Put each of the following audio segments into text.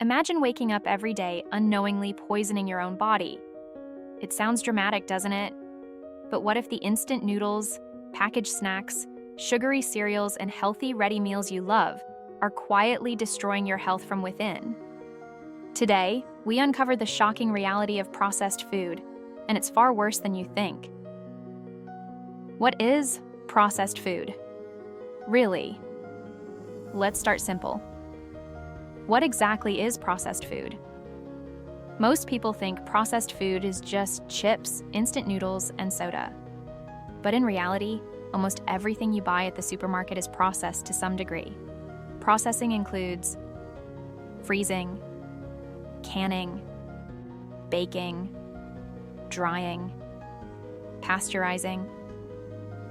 Imagine waking up every day unknowingly poisoning your own body. It sounds dramatic, doesn't it? But what if the instant noodles, packaged snacks, sugary cereals, and healthy, ready meals you love are quietly destroying your health from within? Today, we uncover the shocking reality of processed food, and it's far worse than you think. What is processed food? Really? Let's start simple. What exactly is processed food? Most people think processed food is just chips, instant noodles, and soda. But in reality, almost everything you buy at the supermarket is processed to some degree. Processing includes freezing, canning, baking, drying, pasteurizing.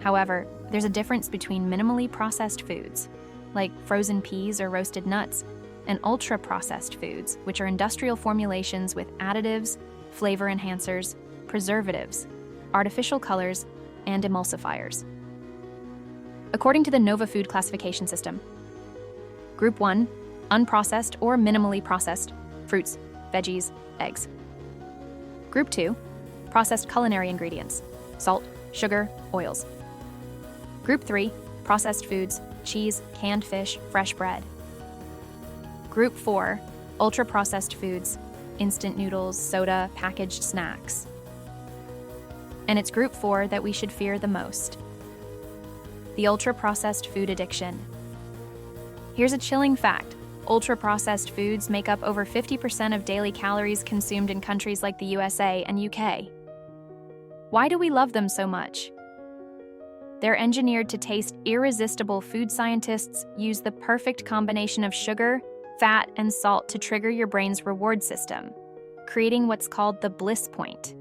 However, there's a difference between minimally processed foods, like frozen peas or roasted nuts, and ultra-processed foods, which are industrial formulations with additives, flavor enhancers, preservatives, artificial colors, and emulsifiers. According to the Nova Food Classification System, Group 1, unprocessed or minimally processed, fruits, veggies, eggs. Group 2, processed culinary ingredients, salt, sugar, oils. Group 3, processed foods, cheese, canned fish, fresh bread. Group 4, ultra-processed foods, instant noodles, soda, packaged snacks. And it's Group 4 that we should fear the most: the ultra-processed food addiction. Here's a chilling fact. Ultra-processed foods make up over 50% of daily calories consumed in countries like the USA and UK. Why do we love them so much? They're engineered to taste irresistible. Food scientists use the perfect combination of sugar, fat, and salt to trigger your brain's reward system, creating what's called the bliss point.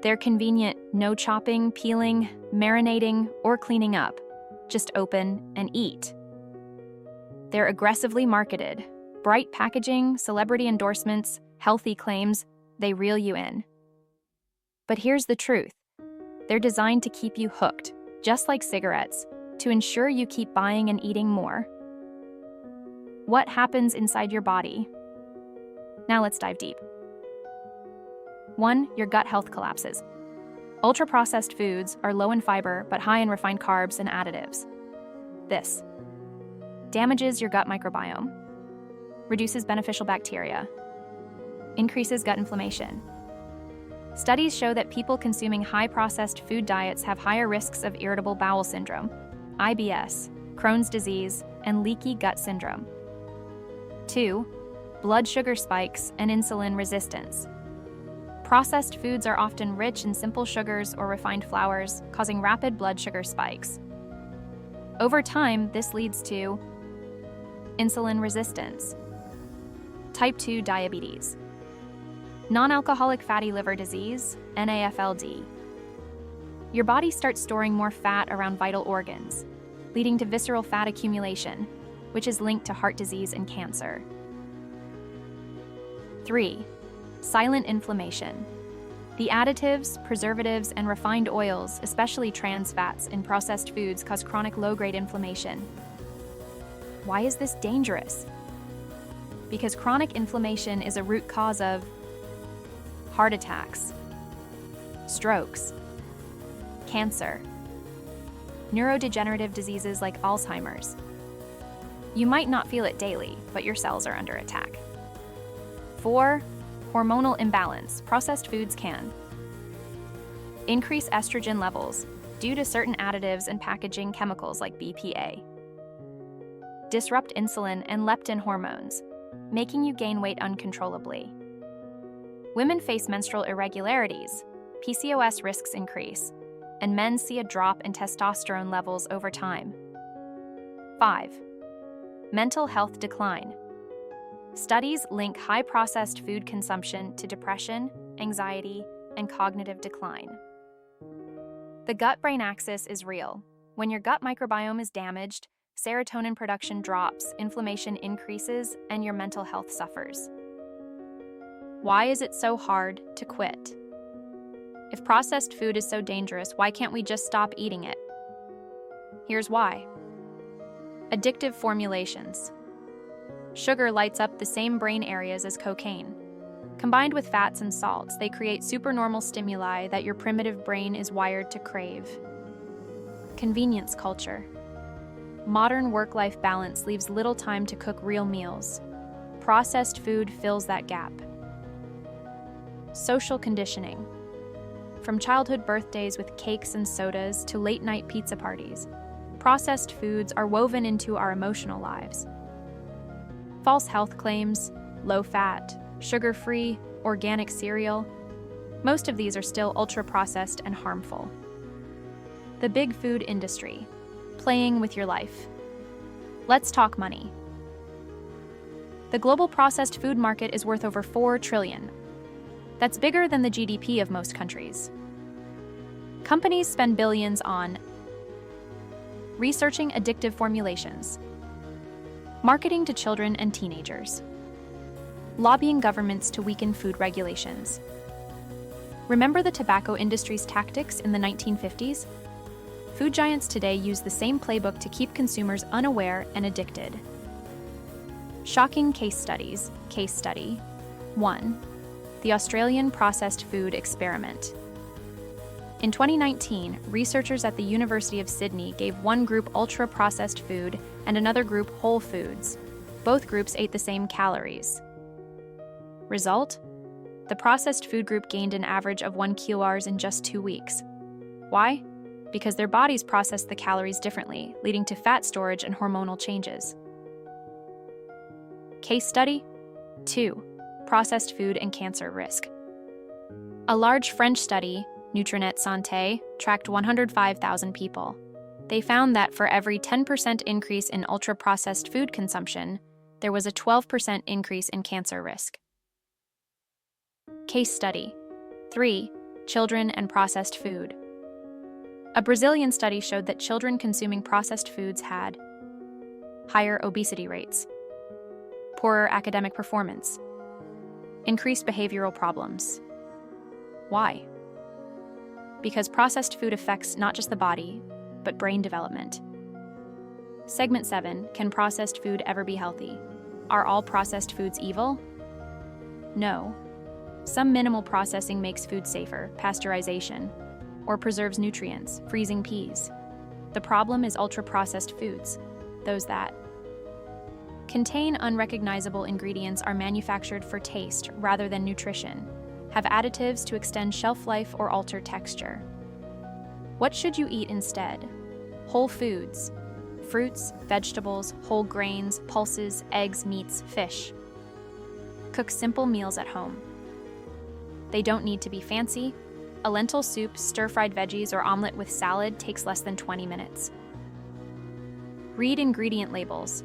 They're convenient, no chopping, peeling, marinating, or cleaning up. Just open and eat. They're aggressively marketed. Bright packaging, celebrity endorsements, healthy claims, they reel you in. But here's the truth. They're designed to keep you hooked, just like cigarettes, to ensure you keep buying and eating more. What happens inside your body? Now let's dive deep. 1. Your gut health collapses. Ultra-processed foods are low in fiber but high in refined carbs and additives. This damages your gut microbiome, reduces beneficial bacteria, increases gut inflammation. Studies show that people consuming high-processed food diets have higher risks of irritable bowel syndrome, IBS, Crohn's disease, and leaky gut syndrome. 2. Blood sugar spikes and insulin resistance. Processed foods are often rich in simple sugars or refined flours, causing rapid blood sugar spikes. Over time, this leads to insulin resistance, type 2 diabetes, non-alcoholic fatty liver disease, NAFLD. Your body starts storing more fat around vital organs, leading to visceral fat accumulation, which is linked to heart disease and cancer. 3. Silent inflammation. The additives, preservatives, and refined oils, especially trans fats, in processed foods cause chronic low-grade inflammation. Why is this dangerous? Because chronic inflammation is a root cause of heart attacks, strokes, cancer, neurodegenerative diseases like Alzheimer's. You might not feel it daily, but your cells are under attack. 4. Hormonal imbalance. Processed foods can increase estrogen levels due to certain additives and packaging chemicals like BPA, disrupt insulin and leptin hormones, making you gain weight uncontrollably. Women face menstrual irregularities, PCOS risks increase, and men see a drop in testosterone levels over time. 5. Mental health decline. Studies link high-processed food consumption to depression, anxiety, and cognitive decline. The gut-brain axis is real. When your gut microbiome is damaged, serotonin production drops, inflammation increases, and your mental health suffers. Why is it so hard to quit? If processed food is so dangerous, why can't we just stop eating it? Here's why. Addictive formulations. Sugar lights up the same brain areas as cocaine. Combined with fats and salts, they create supernormal stimuli that your primitive brain is wired to crave. Convenience culture. Modern work-life balance leaves little time to cook real meals. Processed food fills that gap. Social conditioning. From childhood birthdays with cakes and sodas to late-night pizza parties, processed foods are woven into our emotional lives. False health claims, low-fat, sugar-free, organic cereal, most of these are still ultra-processed and harmful. The big food industry, playing with your life. Let's talk money. The global processed food market is worth over $4 trillion. That's bigger than the GDP of most countries. Companies spend billions on researching addictive formulations, marketing to children and teenagers, lobbying governments to weaken food regulations. Remember the tobacco industry's tactics in the 1950s? Food giants today use the same playbook to keep consumers unaware and addicted. Shocking case studies. Case study 1. The Australian processed food experiment. In 2019, researchers at the University of Sydney gave one group ultra-processed food and another group whole foods. Both groups ate the same calories. Result? The processed food group gained an average of 1 kcal in just 2 weeks. Why? Because their bodies processed the calories differently, leading to fat storage and hormonal changes. Case study 2. Processed food and cancer risk. A large French study, Nutrinet Santé, tracked 105,000 people. They found that for every 10% increase in ultra-processed food consumption, there was a 12% increase in cancer risk. Case study 3. Children and processed food. A Brazilian study showed that children consuming processed foods had higher obesity rates, poorer academic performance, increased behavioral problems. Why? Because processed food affects not just the body, but brain development. Segment 7, can processed food ever be healthy? Are all processed foods evil? No. Some minimal processing makes food safer, pasteurization, or preserves nutrients, freezing peas. The problem is ultra-processed foods, those that contain unrecognizable ingredients, are manufactured for taste rather than nutrition, have additives to extend shelf life or alter texture. What should you eat instead? Whole foods, fruits, vegetables, whole grains, pulses, eggs, meats, fish. Cook simple meals at home. They don't need to be fancy. A lentil soup, stir-fried veggies, or omelet with salad takes less than 20 minutes. Read ingredient labels.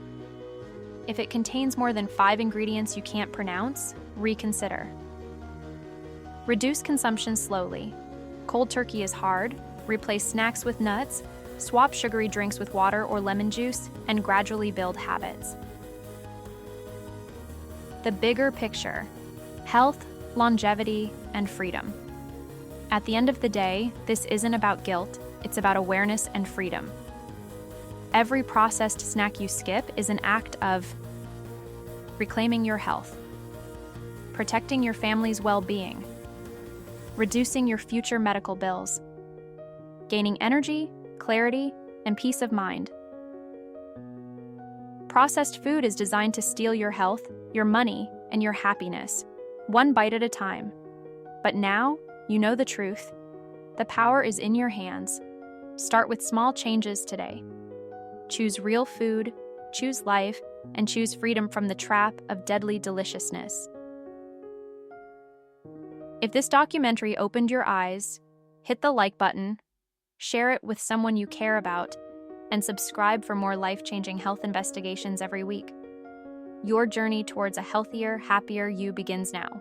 If it contains more than 5 ingredients you can't pronounce, reconsider. Reduce consumption slowly. Cold turkey is hard. Replace snacks with nuts. Swap sugary drinks with water or lemon juice, and gradually build habits. The bigger picture: health, longevity, and freedom. At the end of the day, this isn't about guilt, it's about awareness and freedom. Every processed snack you skip is an act of reclaiming your health, protecting your family's well-being, reducing your future medical bills, gaining energy, clarity, and peace of mind. Processed food is designed to steal your health, your money, and your happiness, one bite at a time. But now, you know the truth. The power is in your hands. Start with small changes today. Choose real food, choose life, and choose freedom from the trap of deadly deliciousness. If this documentary opened your eyes, hit the like button, share it with someone you care about, and subscribe for more life-changing health investigations every week. Your journey towards a healthier, happier you begins now.